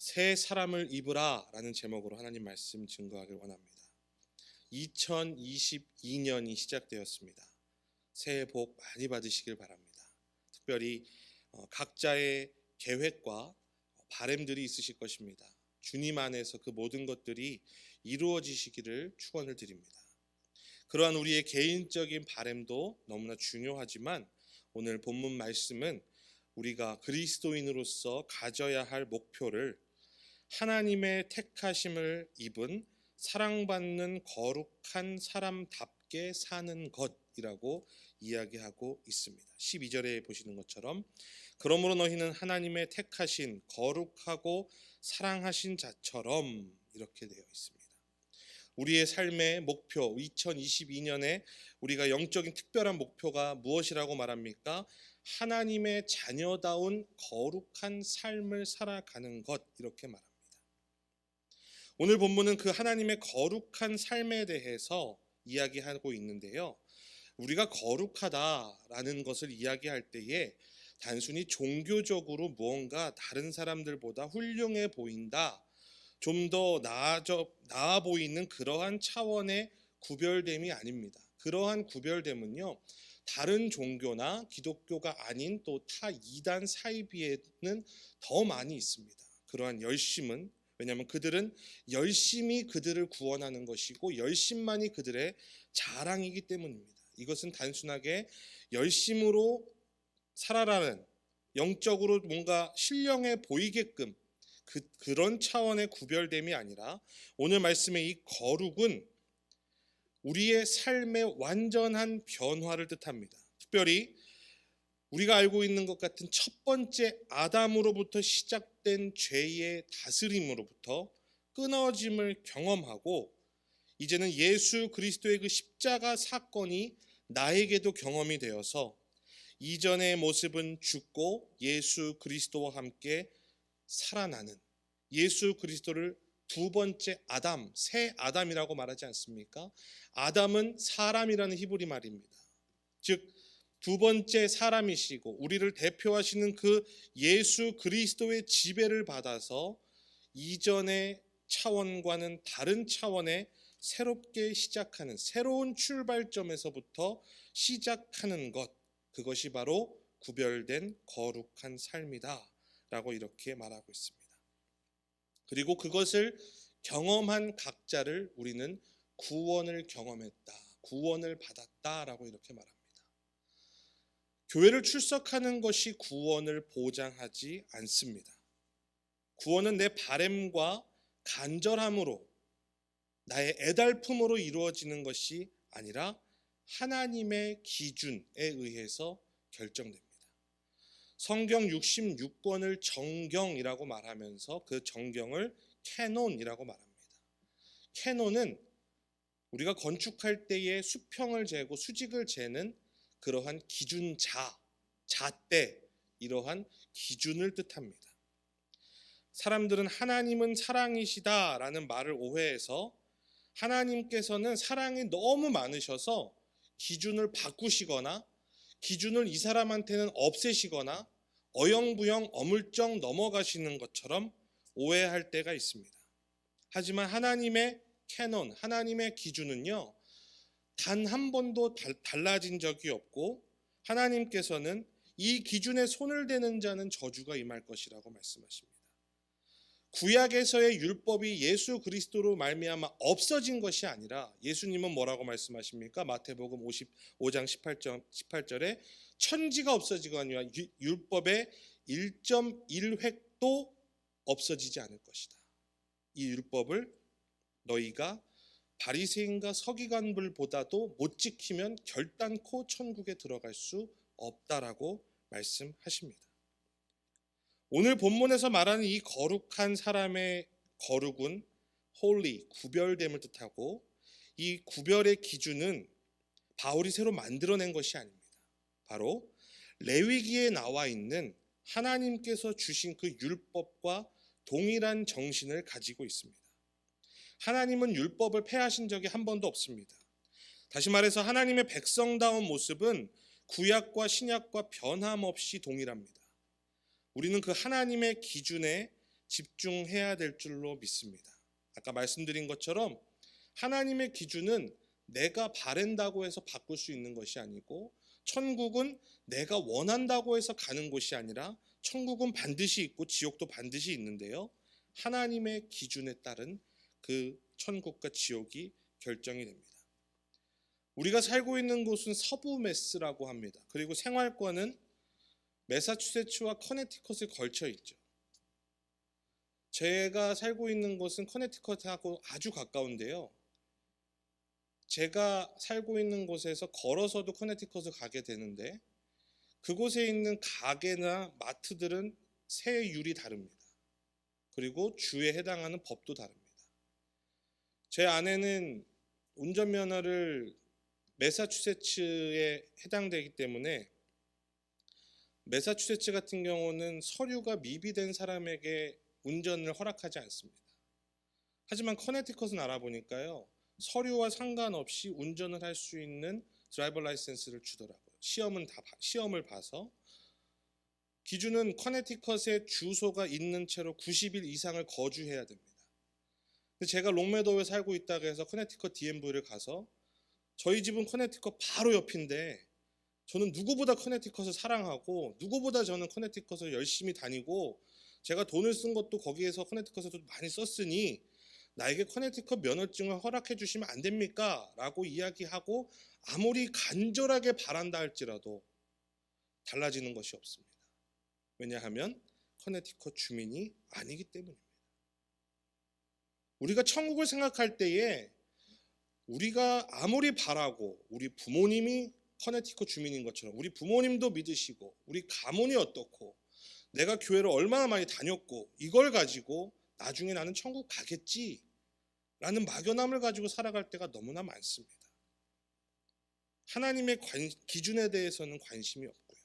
새 사람을 입으라 라는 제목으로 하나님 말씀 증거하길 원합니다. 2022년이 시작되었습니다. 새해 복 많이 받으시길 바랍니다. 특별히 각자의 계획과 바람들이 있으실 것입니다. 주님 안에서 그 모든 것들이 이루어지시기를 축원을 드립니다. 그러한 우리의 개인적인 바람도 너무나 중요하지만 오늘 본문 말씀은 우리가 그리스도인으로서 가져야 할 목표를 하나님의 택하심을 입은 사랑받는 거룩한 사람답게 사는 것이라고 이야기하고 있습니다. 12절에 보시는 것처럼 그러므로 너희는 하나님의 택하신 거룩하고 사랑하신 자처럼 이렇게 되어 있습니다. 우리의 삶의 목표 2022년에 우리가 영적인 특별한 목표가 무엇이라고 말합니까? 하나님의 자녀다운 거룩한 삶을 살아가는 것 이렇게 말합니다. 오늘 본문은 그 하나님의 거룩한 삶에 대해서 이야기하고 있는데요. 우리가 거룩하다라는 것을 이야기할 때에 단순히 종교적으로 무언가 다른 사람들보다 훌륭해 보인다, 좀 더 나아 보이는 그러한 차원의 구별됨이 아닙니다. 그러한 구별됨은요, 다른 종교나 기독교가 아닌 또 타 이단 사이비에는 더 많이 있습니다. 그러한 열심은, 왜냐하면 그들은 열심히 그들을 구원하는 것이고 열심만이 그들의 자랑이기 때문입니다. 이것은 단순하게 열심으로 살아라는, 영적으로 뭔가 신령해 보이게끔 그런 차원의 구별됨이 아니라 오늘 말씀의 이 거룩은 우리의 삶의 완전한 변화를 뜻합니다. 특별히 우리가 알고 있는 것 같은 첫 번째 아담으로부터 시작된 죄의 다스림으로부터 끊어짐을 경험하고 이제는 예수 그리스도의 그 십자가 사건이 나에게도 경험이 되어서 이전의 모습은 죽고 예수 그리스도와 함께 살아나는, 예수 그리스도를 두 번째 아담, 새 아담이라고 말하지 않습니까? 아담은 사람이라는 히브리 말입니다. 즉 두 번째 사람이시고 우리를 대표하시는 그 예수 그리스도의 지배를 받아서 이전의 차원과는 다른 차원의 새롭게 시작하는, 새로운 출발점에서부터 시작하는 것, 그것이 바로 구별된 거룩한 삶이다 라고 이렇게 말하고 있습니다. 그리고 그것을 경험한 각자를 우리는 구원을 경험했다, 구원을 받았다라고 이렇게 말합니다. 교회를 출석하는 것이 구원을 보장하지 않습니다. 구원은 내 바램과 간절함으로, 나의 애달픔으로 이루어지는 것이 아니라 하나님의 기준에 의해서 결정됩니다. 성경 66권을 정경이라고 말하면서 그 정경을 캐논이라고 말합니다. 캐논은 우리가 건축할 때의 수평을 재고 수직을 재는 그러한 기준자, 잣대, 이러한 기준을 뜻합니다. 사람들은 하나님은 사랑이시다라는 말을 오해해서 하나님께서는 사랑이 너무 많으셔서 기준을 바꾸시거나 기준을 이 사람한테는 없애시거나 어영부영 어물쩍 넘어가시는 것처럼 오해할 때가 있습니다. 하지만 하나님의 캐논, 하나님의 기준은요, 단 한 번도 달라진 적이 없고 하나님께서는 이 기준에 손을 대는 자는 저주가 임할 것이라고 말씀하십니다. 구약에서의 율법이 예수 그리스도로 말미암아 없어진 것이 아니라 예수님은 뭐라고 말씀하십니까? 마태복음 55장 18절에 천지가 없어지거니와 율법의 1.1획도 없어지지 않을 것이다. 이 율법을 너희가 바리새인과 서기관들보다도 못 지키면 결단코 천국에 들어갈 수 없다라고 말씀하십니다. 오늘 본문에서 말하는 이 거룩한 사람의 거룩은 holy, 구별됨을 뜻하고 이 구별의 기준은 바울이 새로 만들어낸 것이 아닙니다. 바로 레위기에 나와 있는 하나님께서 주신 그 율법과 동일한 정신을 가지고 있습니다. 하나님은 율법을 폐하신 적이 한 번도 없습니다. 다시 말해서 하나님의 백성다운 모습은 구약과 신약과 변함없이 동일합니다. 우리는 그 하나님의 기준에 집중해야 될 줄로 믿습니다. 아까 말씀드린 것처럼 하나님의 기준은 내가 바란다고 해서 바꿀 수 있는 것이 아니고, 천국은 내가 원한다고 해서 가는 곳이 아니라 천국은 반드시 있고 지옥도 반드시 있는데요, 하나님의 기준에 따른 그 천국과 지옥이 결정이 됩니다. 우리가 살고 있는 곳은 서부 매스라고 합니다. 그리고 생활권은 매사추세츠와 커네티컷에 걸쳐 있죠. 제가 살고 있는 곳은 커네티컷하고 아주 가까운데요, 제가 살고 있는 곳에서 걸어서도 커네티컷을 가게 되는데, 그곳에 있는 가게나 마트들은 세율이 다릅니다. 그리고 주에 해당하는 법도 다릅니다. 제 아내는 운전면허를 매사추세츠에 해당되기 때문에, 매사추세츠 같은 경우는 서류가 미비된 사람에게 운전을 허락하지 않습니다. 하지만 커네티컷은 알아보니까요, 서류와 상관없이 운전을 할 수 있는 드라이버 라이센스를 주더라고요. 시험을 봐서. 기준은 커네티컷에 주소가 있는 채로 90일 이상을 거주해야 됩니다. 제가 롱메도우에 살고 있다고 해서 커네티컷 DMV를 가서, 저희 집은 커네티컷 바로 옆인데 저는 누구보다 커네티컷을 사랑하고 누구보다 저는 커네티컷을 열심히 다니고, 제가 돈을 쓴 것도 거기에서 커네티컷에도 많이 썼으니 나에게 커네티컷 면허증을 허락해 주시면 안 됩니까? 라고 이야기하고 아무리 간절하게 바란다 할지라도 달라지는 것이 없습니다. 왜냐하면 커네티컷 주민이 아니기 때문입니다. 우리가 천국을 생각할 때에 우리가 아무리 바라고, 우리 부모님이 커네티컷 주민인 것처럼 우리 부모님도 믿으시고 우리 가문이 어떻고 내가 교회를 얼마나 많이 다녔고 이걸 가지고 나중에 나는 천국 가겠지 라는 막연함을 가지고 살아갈 때가 너무나 많습니다. 하나님의 기준에 대해서는 관심이 없고요.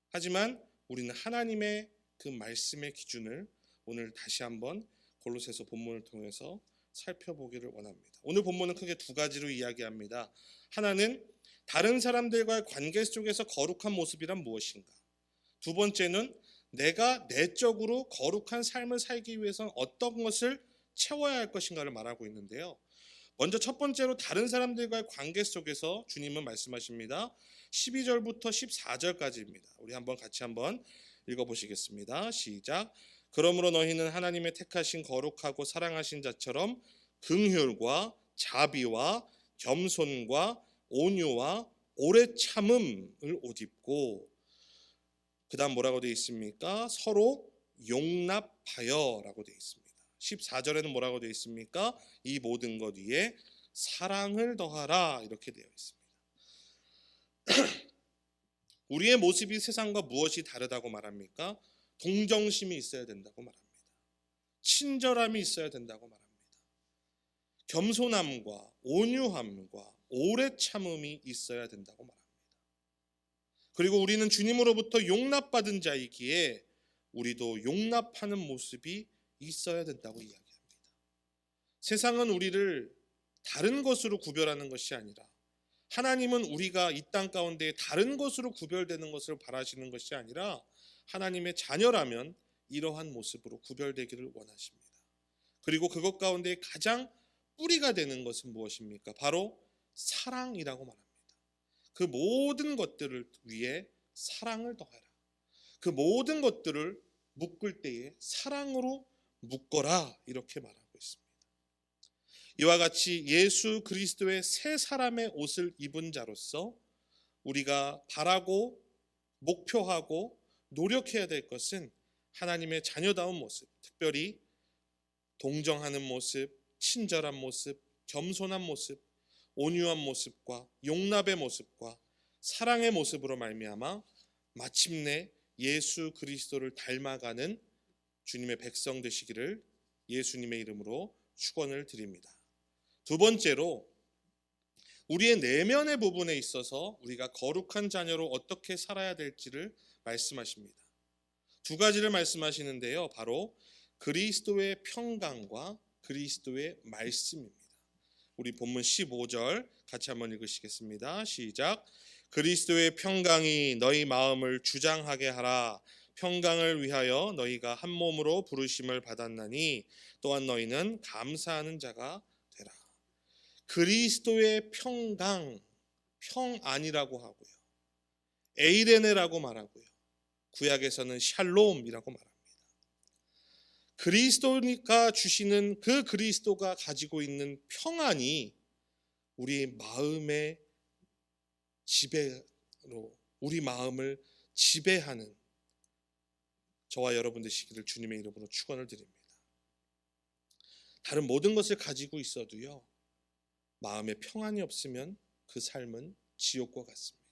하지만 우리는 하나님의 그 말씀의 기준을 오늘 다시 한번 골로새서 본문을 통해서 살펴보기를 원합니다. 오늘 본문은 크게 두 가지로 이야기합니다. 하나는 다른 사람들과의 관계 속에서 거룩한 모습이란 무엇인가? 두 번째는 내가 내적으로 거룩한 삶을 살기 위해서는 어떤 것을 채워야 할 것인가를 말하고 있는데요, 먼저 첫 번째로 다른 사람들과의 관계 속에서 주님은 말씀하십니다. 12절부터 14절까지입니다. 우리 같이 한번 읽어보시겠습니다. 시작. 그러므로 너희는 하나님의 택하신 거룩하고 사랑하신 자처럼 긍휼과 자비와 겸손과 온유와 오래 참음을 옷 입고, 그 다음 뭐라고 되어 있습니까? 서로 용납하여 라고 되어 있습니다. 14절에는 뭐라고 되어 있습니까? 이 모든 것 위에 사랑을 더하라 이렇게 되어 있습니다. 우리의 모습이 세상과 무엇이 다르다고 말합니까? 동정심이 있어야 된다고 말합니다. 친절함이 있어야 된다고 말합니다. 겸손함과 온유함과 오래 참음이 있어야 된다고 말합니다. 그리고 우리는 주님으로부터 용납받은 자이기에 우리도 용납하는 모습이 있어야 된다고 이야기합니다. 세상은 우리를 다른 것으로 구별하는 것이 아니라, 하나님은 우리가 이 땅 가운데 다른 것으로 구별되는 것을 바라시는 것이 아니라 하나님의 자녀라면 이러한 모습으로 구별되기를 원하십니다. 그리고 그것 가운데 가장 뿌리가 되는 것은 무엇입니까? 바로 사랑이라고 말합니다. 그 모든 것들을 위해 사랑을 더해라. 그 모든 것들을 묶을 때에 사랑으로 묶어라 이렇게 말하고 있습니다. 이와 같이 예수 그리스도의 새 사람의 옷을 입은 자로서 우리가 바라고 목표하고 노력해야 될 것은 하나님의 자녀다운 모습, 특별히 동정하는 모습, 친절한 모습, 겸손한 모습, 온유한 모습과 용납의 모습과 사랑의 모습으로 말미암아 마침내 예수 그리스도를 닮아가는 주님의 백성 되시기를 예수님의 이름으로 축원을 드립니다. 두 번째로 우리의 내면의 부분에 있어서 우리가 거룩한 자녀로 어떻게 살아야 될지를 말씀하십니다. 두 가지를 말씀하시는데요, 바로 그리스도의 평강과 그리스도의 말씀입니다. 우리 본문 15절 같이 한번 읽으시겠습니다. 시작. 그리스도의 평강이 너희 마음을 주장하게 하라. 평강을 위하여 너희가 한 몸으로 부르심을 받았나니 또한 너희는 감사하는 자가 되라. 그리스도의 평강, 평안이라고 하고요, 에이레네라고 말하고요, 구약에서는 샬롬이라고 말합니다. 그리스도가 주시는 그 그리스도가 가지고 있는 평안이 우리 마음의 지배로, 우리 마음을 지배하는 저와 여러분 되시기를 주님의 이름으로 축원을 드립니다. 다른 모든 것을 가지고 있어도요, 마음에 평안이 없으면 그 삶은 지옥과 같습니다.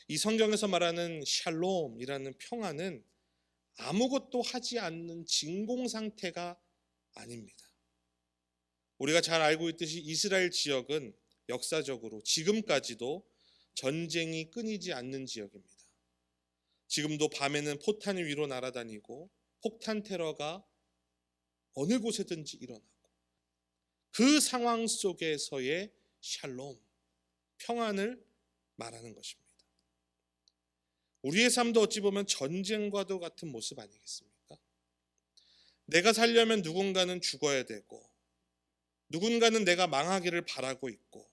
이 성경에서 말하는 샬롬이라는 평안은 아무것도 하지 않는 진공 상태가 아닙니다. 우리가 잘 알고 있듯이 이스라엘 지역은 역사적으로 지금까지도 전쟁이 끊이지 않는 지역입니다. 지금도 밤에는 포탄 위로 날아다니고 폭탄 테러가 어느 곳에든지 일어나고, 그 상황 속에서의 샬롬, 평안을 말하는 것입니다. 우리의 삶도 어찌 보면 전쟁과도 같은 모습 아니겠습니까? 내가 살려면 누군가는 죽어야 되고, 누군가는 내가 망하기를 바라고 있고,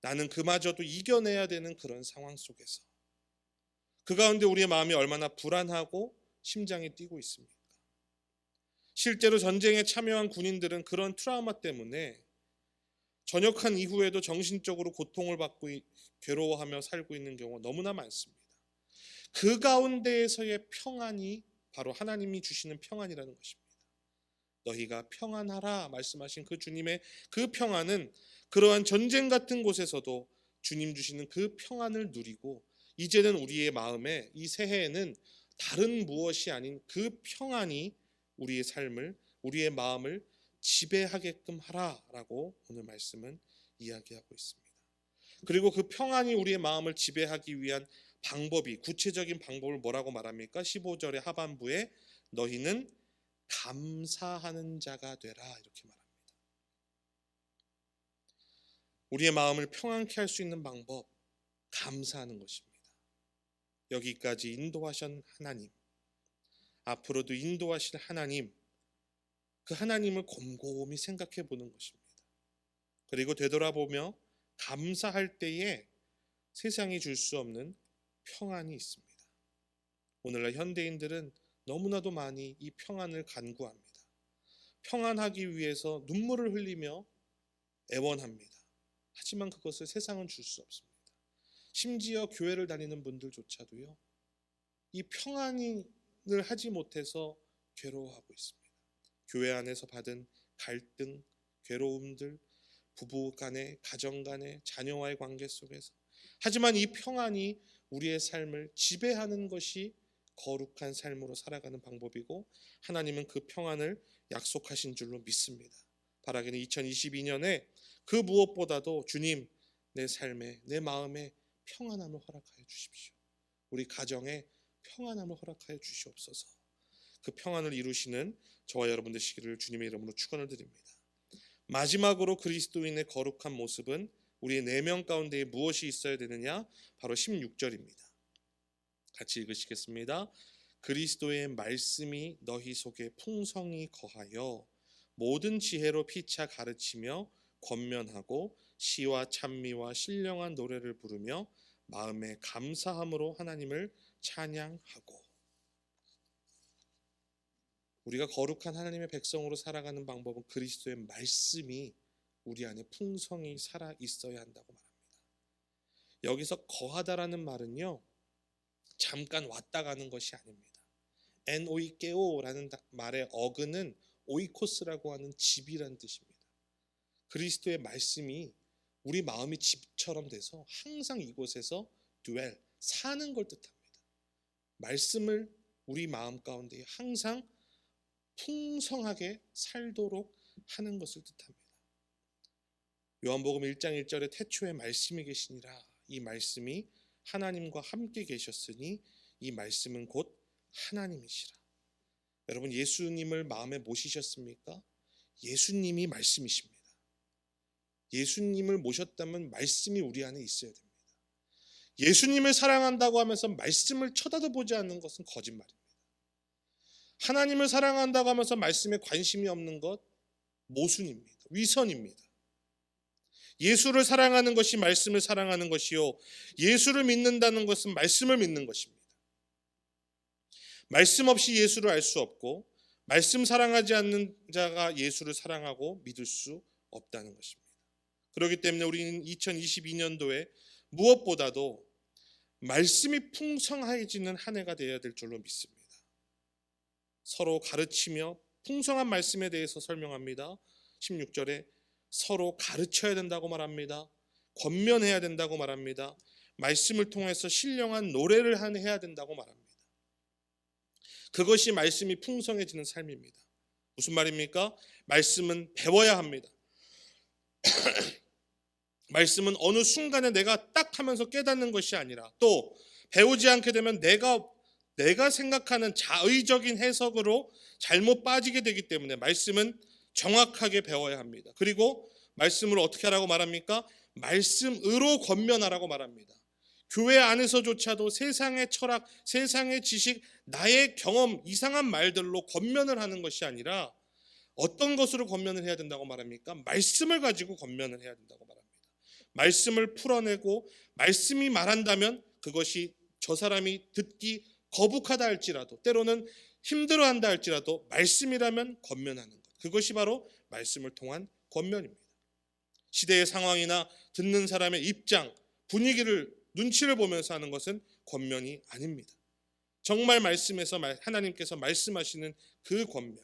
나는 그마저도 이겨내야 되는 그런 상황 속에서 그 가운데 우리의 마음이 얼마나 불안하고 심장이 뛰고 있습니까? 실제로 전쟁에 참여한 군인들은 그런 트라우마 때문에 전역한 이후에도 정신적으로 고통을 받고 괴로워하며 살고 있는 경우가 너무나 많습니다. 그 가운데에서의 평안이 바로 하나님이 주시는 평안이라는 것입니다. 너희가 평안하라 말씀하신 그 주님의 그 평안은 그러한 전쟁 같은 곳에서도 주님 주시는 그 평안을 누리고, 이제는 우리의 마음에 이 새해에는 다른 무엇이 아닌 그 평안이 우리의 삶을, 우리의 마음을 지배하게끔 하라라고 오늘 말씀은 이야기하고 있습니다. 그리고 그 평안이 우리의 마음을 지배하기 위한 방법이, 구체적인 방법을 뭐라고 말합니까? 15절의 하반부에 너희는 감사하는 자가 되라 이렇게 말합니다. 우리의 마음을 평안케 할 수 있는 방법, 감사하는 것입니다. 여기까지 인도하신 하나님, 앞으로도 인도하실 하나님, 그 하나님을 곰곰이 생각해 보는 것입니다. 그리고 되돌아보며 감사할 때에 세상이 줄 수 없는 평안이 있습니다. 오늘날 현대인들은 너무나도 많이 이 평안을 간구합니다. 평안하기 위해서 눈물을 흘리며 애원합니다. 하지만 그것을 세상은 줄 수 없습니다. 심지어 교회를 다니는 분들조차도요, 이 평안을 하지 못해서 괴로워하고 있습니다. 교회 안에서 받은 갈등, 괴로움들, 부부 간의, 가정 간의, 자녀와의 관계 속에서, 하지만 이 평안이 우리의 삶을 지배하는 것이 거룩한 삶으로 살아가는 방법이고, 하나님은 그 평안을 약속하신 줄로 믿습니다. 바라기는 2022년에 그 무엇보다도 주님, 내 삶에, 내 마음에 평안함을 허락하여 주십시오. 우리 가정에 평안함을 허락하여 주시옵소서. 그 평안을 이루시는 저와 여러분 되시기를 주님의 이름으로 축원을 드립니다. 마지막으로 그리스도인의 거룩한 모습은 우리의 내면 가운데에 무엇이 있어야 되느냐? 바로 16절입니다. 같이 읽으시겠습니다. 그리스도의 말씀이 너희 속에 풍성히 거하여 모든 지혜로 피차 가르치며 권면하고 시와 찬미와 신령한 노래를 부르며 마음에 감사함으로 하나님을 찬양하고. 우리가 거룩한 하나님의 백성으로 살아가는 방법은 그리스도의 말씀이 우리 안에 풍성히 살아 있어야 한다고 말합니다. 여기서 거하다라는 말은요, 잠깐 왔다 가는 것이 아닙니다. 엔오이케오라는 말의 어근은 오이코스라고 하는 집이라는 뜻입니다. 그리스도의 말씀이 우리 마음이 집처럼 돼서 항상 이곳에서 dwell, 사는 걸 뜻합니다. 말씀을 우리 마음 가운데 항상 풍성하게 살도록 하는 것을 뜻합니다. 요한복음 1장 1절에 태초에 말씀이 계시니라, 이 말씀이 하나님과 함께 계셨으니 이 말씀은 곧 하나님이시라. 여러분, 예수님을 마음에 모시셨습니까? 예수님이 말씀이십니다. 예수님을 모셨다면 말씀이 우리 안에 있어야 됩니다. 예수님을 사랑한다고 하면서 말씀을 쳐다도 보지 않는 것은 거짓말입니다. 하나님을 사랑한다고 하면서 말씀에 관심이 없는 것 모순입니다. 위선입니다. 예수를 사랑하는 것이 말씀을 사랑하는 것이요, 예수를 믿는다는 것은 말씀을 믿는 것입니다. 말씀 없이 예수를 알 수 없고 말씀 사랑하지 않는 자가 예수를 사랑하고 믿을 수 없다는 것입니다. 그렇기 때문에 우리는 2022년도에 무엇보다도 말씀이 풍성해지는 한 해가 되어야 될 줄로 믿습니다. 서로 가르치며 풍성한 말씀에 대해서 설명합니다. 16절에 서로 가르쳐야 된다고 말합니다. 권면해야 된다고 말합니다. 말씀을 통해서 신령한 노래를 해야 된다고 말합니다. 그것이 말씀이 풍성해지는 삶입니다. 무슨 말입니까? 말씀은 배워야 합니다. 말씀은 어느 순간에 내가 딱 하면서 깨닫는 것이 아니라, 또 배우지 않게 되면 내가 생각하는 자의적인 해석으로 잘못 빠지게 되기 때문에 말씀은 정확하게 배워야 합니다. 그리고 말씀을 어떻게 하라고 말합니까? 말씀으로 권면하라고 말합니다. 교회 안에서조차도 세상의 철학, 세상의 지식, 나의 경험, 이상한 말들로 권면을 하는 것이 아니라 어떤 것으로 권면을 해야 된다고 말합니까? 말씀을 가지고 권면을 해야 된다고 말합니다. 말씀을 풀어내고 말씀이 말한다면 그것이 저 사람이 듣기 거북하다 할지라도, 때로는 힘들어한다 할지라도 말씀이라면 권면하는 것, 그것이 바로 말씀을 통한 권면입니다. 시대의 상황이나 듣는 사람의 입장, 분위기를 눈치를 보면서 하는 것은 권면이 아닙니다. 정말 말씀에서 하나님께서 말씀하시는 그 권면,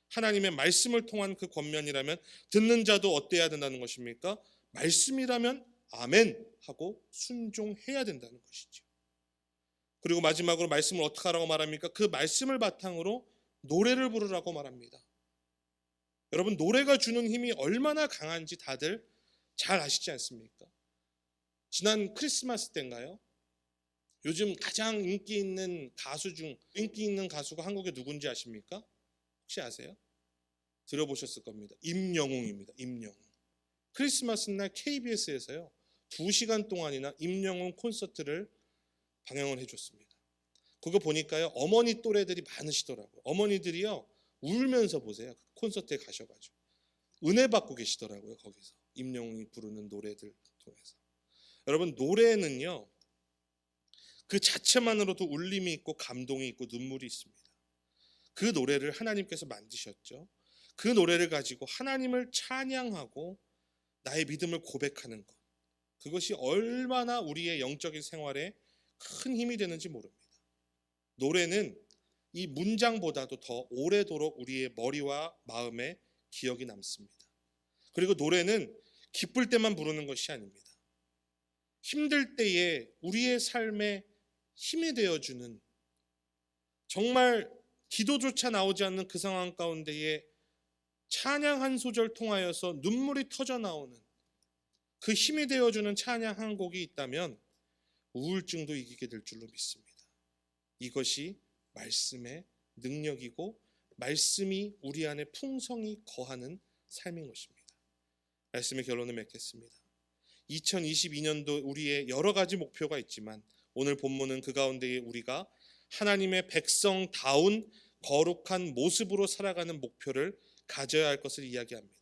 하나님의 말씀을 통한 그 권면이라면 듣는 자도 어때야 된다는 것입니까? 말씀이라면 아멘 하고 순종해야 된다는 것이죠. 그리고 마지막으로 말씀을 어떻게 하라고 말합니까? 그 말씀을 바탕으로 노래를 부르라고 말합니다. 여러분, 노래가 주는 힘이 얼마나 강한지 다들 잘 아시지 않습니까? 지난 크리스마스 때인가요? 요즘 가장 인기 있는 가수가 한국에 누군지 아십니까? 혹시 아세요? 들어보셨을 겁니다. 임영웅입니다. 임영웅. 크리스마스 날 KBS에서요 2시간 동안이나 임영웅 콘서트를 방영을 해줬습니다. 그거 보니까요 어머니 또래들이 많으시더라고요. 어머니들이요 울면서 보세요. 콘서트에 가셔가지고 은혜 받고 계시더라고요. 거기서 임영웅이 부르는 노래들 통해서. 여러분, 노래는요 그 자체만으로도 울림이 있고 감동이 있고 눈물이 있습니다. 그 노래를 하나님께서 만드셨죠. 그 노래를 가지고 하나님을 찬양하고 나의 믿음을 고백하는 것, 그것이 얼마나 우리의 영적인 생활에 큰 힘이 되는지 모릅니다. 노래는 이 문장보다도 더 오래도록 우리의 머리와 마음에 기억이 남습니다. 그리고 노래는 기쁠 때만 부르는 것이 아닙니다. 힘들 때에 우리의 삶에 힘이 되어주는, 정말 기도조차 나오지 않는 그 상황 가운데에 찬양 한 소절 통하여서 눈물이 터져 나오는 그 힘이 되어주는 찬양 한 곡이 있다면 우울증도 이기게 될 줄로 믿습니다. 이것이 말씀의 능력이고 말씀이 우리 안에 풍성히 거하는 삶인 것입니다. 말씀의 결론을 맺겠습니다. 2022년도 우리의 여러 가지 목표가 있지만 오늘 본문은 그 가운데에 우리가 하나님의 백성다운 거룩한 모습으로 살아가는 목표를 가져야 할 것을 이야기합니다.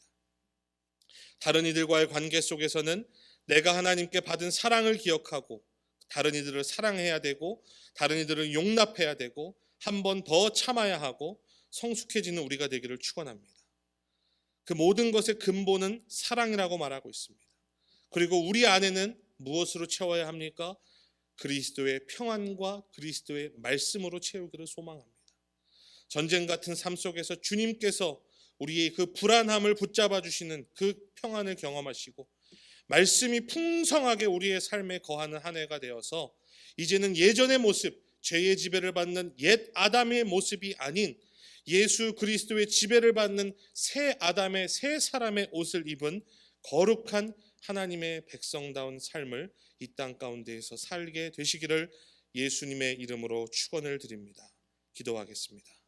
다른 이들과의 관계 속에서는 내가 하나님께 받은 사랑을 기억하고 다른 이들을 사랑해야 되고 다른 이들을 용납해야 되고 한 번 더 참아야 하고 성숙해지는 우리가 되기를 축원합니다. 그 모든 것의 근본은 사랑이라고 말하고 있습니다. 그리고 우리 안에는 무엇으로 채워야 합니까? 그리스도의 평안과 그리스도의 말씀으로 채우기를 소망합니다. 전쟁 같은 삶 속에서 주님께서 우리의 그 불안함을 붙잡아 주시는 그 평안을 경험하시고 말씀이 풍성하게 우리의 삶에 거하는 한 해가 되어서 이제는 예전의 모습, 죄의 지배를 받는 옛 아담의 모습이 아닌 예수 그리스도의 지배를 받는 새 아담의 새 사람의 옷을 입은 거룩한 하나님의 백성다운 삶을 이 땅 가운데에서 살게 되시기를 예수님의 이름으로 축원을 드립니다. 기도하겠습니다.